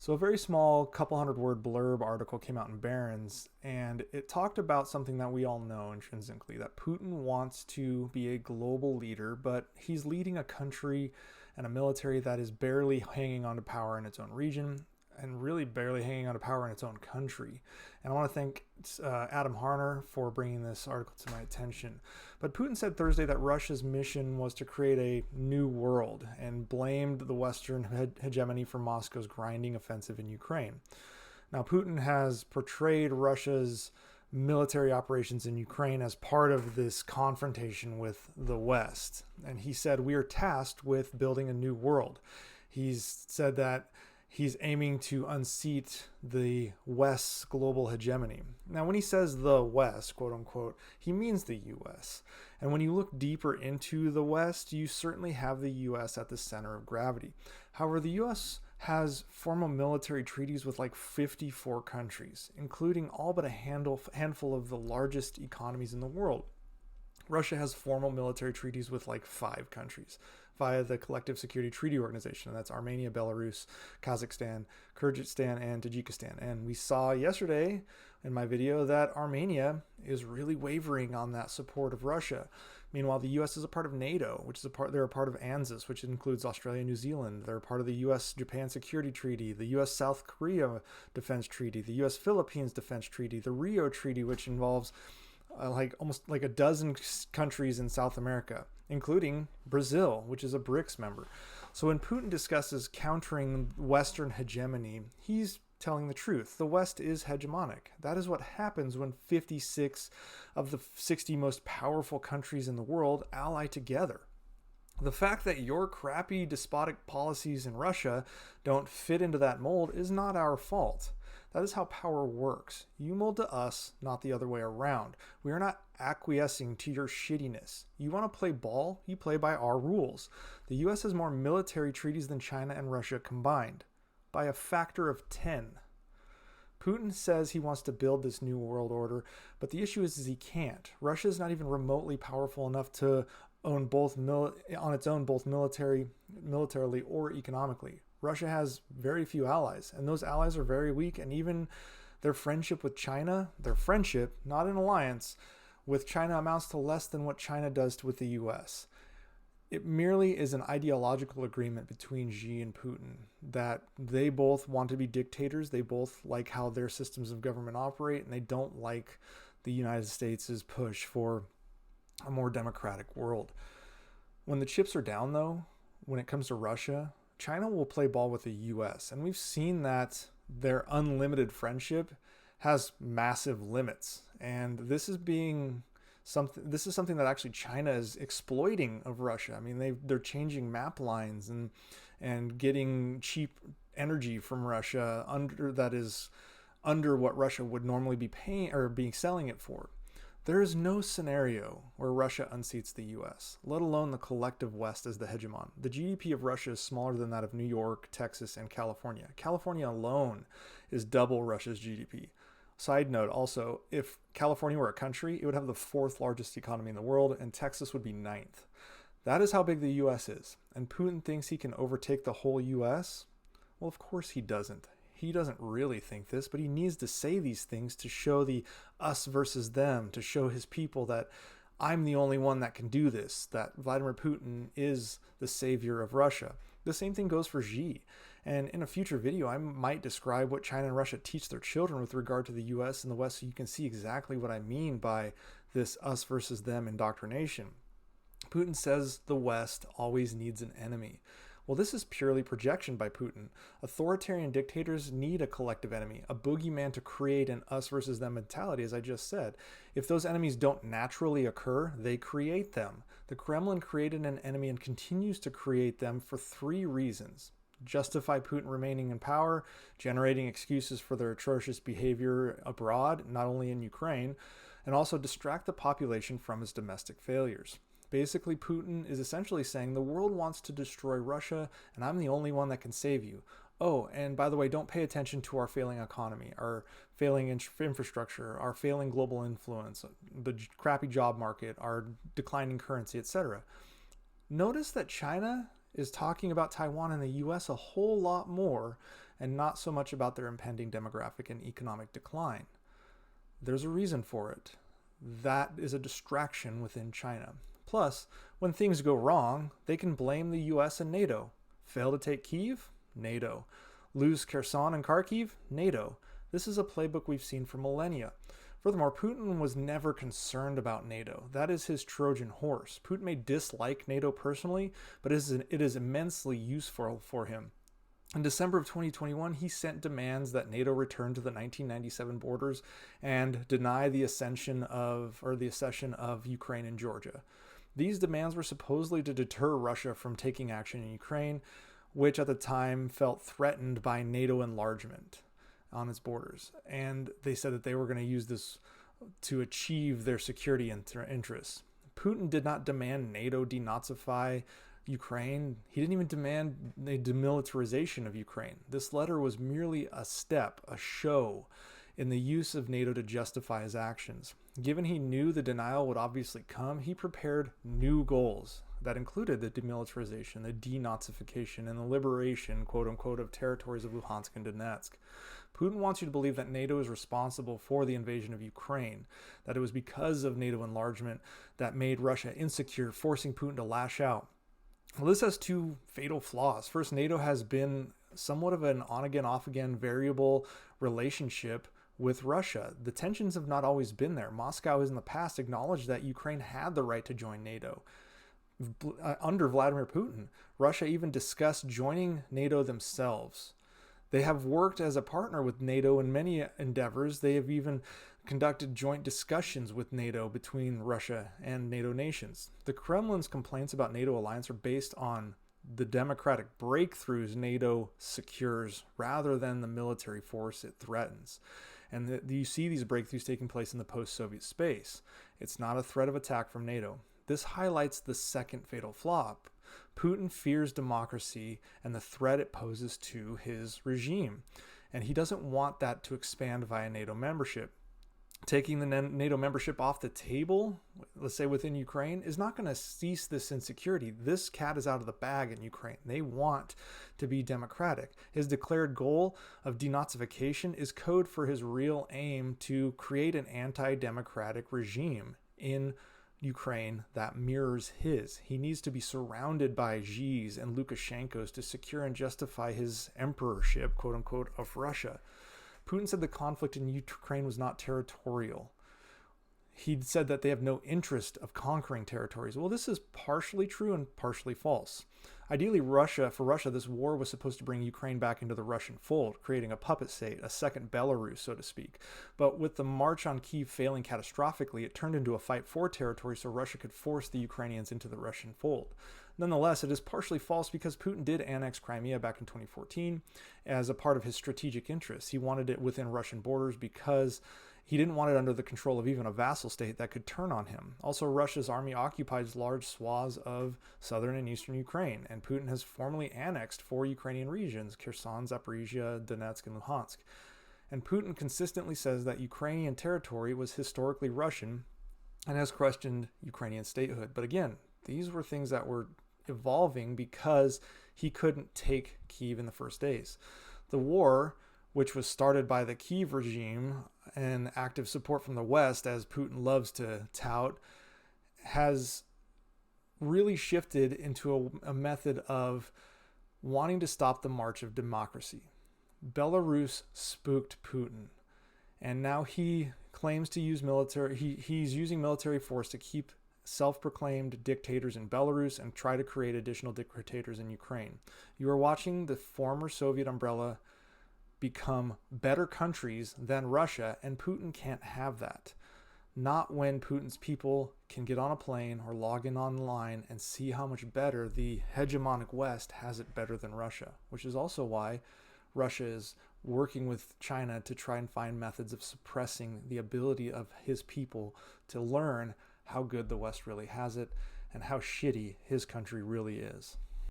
So, a very small, couple hundred word blurb article came out in Barron's, and it talked about something that we all know intrinsically, that Putin wants to be a global leader, but he's leading a country and a military that is barely hanging on to power in its own region and really barely hanging on to power in its own country. And I want to thank Adam Harner for bringing this article to my attention. But Putin said Thursday that Russia's mission was to create a new world and blamed the Western hegemony for Moscow's grinding offensive in Ukraine. Now, Putin has portrayed Russia's military operations in Ukraine as part of this confrontation with the West. And he said, "We are tasked with building a new world." He's said that he's aiming to unseat the West's global hegemony. Now, when he says the West, quote unquote, he means the US. And when you look deeper into the West, you certainly have the US at the center of gravity. However, the US has formal military treaties with like 54 countries, including all but a handful of the largest economies in the world. Russia has formal military treaties with like 5 countries via the Collective Security Treaty Organization, and that's Armenia, Belarus, Kazakhstan, Kyrgyzstan, and Tajikistan. And we saw yesterday in my video that Armenia is really wavering on that support of Russia. Meanwhile, the U.S. is a part of NATO, which is they're a part of ANZUS, which includes Australia and New Zealand. They're a part of the U.S.-Japan Security Treaty, the U.S.-South Korea Defense Treaty, the U.S.-Philippines Defense Treaty, the Rio Treaty, which involves almost like a dozen countries in South America, including Brazil, which is a BRICS member. So when Putin discusses countering Western hegemony, he's telling the truth. The West is hegemonic. That is what happens when 56 of the 60 most powerful countries in the world ally together. The fact that your crappy despotic policies in Russia don't fit into that mold is not our fault. That is how power works. You mold to us, not the other way around. We are not acquiescing to your shittiness. You want to play ball? You play by our rules. The US has more military treaties than China and Russia combined, by a factor of 10. Putin says he wants to build this new world order, but the issue is he can't. Russia is not even remotely powerful enough to own both on its own, both militarily or economically. Russia has very few allies, and those allies are very weak, and even their friendship with China, their friendship, not an alliance, with China amounts to less than what China does with the US. It merely is an ideological agreement between Xi and Putin that they both want to be dictators, they both like how their systems of government operate, and they don't like the United States' push for a more democratic world. When the chips are down, though, when it comes to Russia, China will play ball with the US, and we've seen that their unlimited friendship has massive limits. And this is something that actually China is exploiting of Russia. I mean, they're changing map lines and getting cheap energy from Russia under what Russia would normally be paying or be selling it for. There is no scenario where Russia unseats the US, let alone the collective West as the hegemon. The GDP of Russia is smaller than that of New York, Texas, and California. California alone is double Russia's GDP. Side note also, if California were a country, it would have the 4th largest economy in the world, and Texas would be 9th. That is how big the US is. And Putin thinks he can overtake the whole US? Well, of course he doesn't. He doesn't really think this, but he needs to say these things to show the us versus them, to show his people that I'm the only one that can do this, that Vladimir Putin is the savior of Russia. The same thing goes for Xi. And in a future video, I might describe what China and Russia teach their children with regard to the US and the West, so you can see exactly what I mean by this us versus them indoctrination. Putin says the West always needs an enemy. Well, this is purely projection by Putin. Authoritarian dictators need a collective enemy, a boogeyman to create an us versus them mentality, as I just said. If those enemies don't naturally occur, they create them. The Kremlin created an enemy and continues to create them for 3 reasons. Justify Putin remaining in power, generating excuses for their atrocious behavior abroad, not only in Ukraine, and also distract the population from his domestic failures. Basically, Putin is essentially saying the world wants to destroy Russia, and I'm the only one that can save you. Oh, and by the way, don't pay attention to our failing economy, our failing infrastructure, our failing global influence, the crappy job market, our declining currency, etc. Notice that China is talking about Taiwan and the US a whole lot more, and not so much about their impending demographic and economic decline. There's a reason for it. That is a distraction within China. Plus, when things go wrong, they can blame the US and NATO. Fail to take Kyiv? NATO. Lose Kherson and Kharkiv? NATO. This is a playbook we've seen for millennia. Furthermore, Putin was never concerned about NATO. That is his Trojan horse. Putin may dislike NATO personally, but it is immensely useful for him. In December of 2021, he sent demands that NATO return to the 1997 borders and deny the accession of Ukraine and Georgia. These demands were supposedly to deter Russia from taking action in Ukraine, which at the time felt threatened by NATO enlargement on its borders. And they said that they were going to use this to achieve their security interests. Putin did not demand NATO denazify Ukraine. He didn't even demand the demilitarization of Ukraine. This letter was merely a step, a show in the use of NATO to justify his actions. Given he knew the denial would obviously come, he prepared new goals that included the demilitarization, the denazification, and the liberation, quote unquote, of territories of Luhansk and Donetsk. Putin wants you to believe that NATO is responsible for the invasion of Ukraine, that it was because of NATO enlargement that made Russia insecure, forcing Putin to lash out. Well, this has two fatal flaws. First, NATO has been somewhat of an on-again, off-again variable relationship with Russia. The tensions have not always been there. Moscow has in the past acknowledged that Ukraine had the right to join NATO. Under Vladimir Putin, Russia even discussed joining NATO themselves. They have worked as a partner with NATO in many endeavors. They have even conducted joint discussions with NATO between Russia and NATO nations. The Kremlin's complaints about NATO alliance are based on the democratic breakthroughs NATO secures rather than the military force it threatens. And you see these breakthroughs taking place in the post-Soviet space. It's not a threat of attack from NATO. This highlights the second fatal flaw. Putin fears democracy and the threat it poses to his regime, and he doesn't want that to expand via NATO membership. Taking the NATO membership off the table, let's say within Ukraine, is not going to cease this insecurity. This cat is out of the bag in Ukraine. They want to be democratic. His declared goal of denazification is code for his real aim to create an anti-democratic regime in Ukraine that mirrors his. He needs to be surrounded by Xi's and Lukashenko's to secure and justify his emperorship, quote unquote, of Russia. Putin said the conflict in Ukraine was not territorial. He said that they have no interest of conquering territories. Well, this is partially true and partially false. Ideally, for Russia, this war was supposed to bring Ukraine back into the Russian fold, creating a puppet state, a second Belarus, so to speak. But with the march on Kyiv failing catastrophically, it turned into a fight for territory so Russia could force the Ukrainians into the Russian fold. Nonetheless, it is partially false because Putin did annex Crimea back in 2014 as a part of his strategic interests. He wanted it within Russian borders because he didn't want it under the control of even a vassal state that could turn on him. Also, Russia's army occupies large swaths of southern and eastern Ukraine, and Putin has formally annexed 4 Ukrainian regions: Kherson, Zaporizhia, Donetsk, and Luhansk. And Putin consistently says that Ukrainian territory was historically Russian and has questioned Ukrainian statehood. But again, these were things that were evolving because he couldn't take Kyiv in the first days. The war, which was started by the Kyiv regime and active support from the West, as Putin loves to tout, has really shifted into a method of wanting to stop the march of democracy. Belarus spooked Putin, and now he claims to use military. He's using military force to keep self-proclaimed dictators in Belarus and try to create additional dictators in Ukraine. You are watching the former Soviet umbrella become better countries than Russia, and Putin can't have that. Not when Putin's people can get on a plane or log in online and see how much better the hegemonic West has it better than Russia, which is also why Russia is working with China to try and find methods of suppressing the ability of his people to learn how good the West really has it and how shitty his country really is.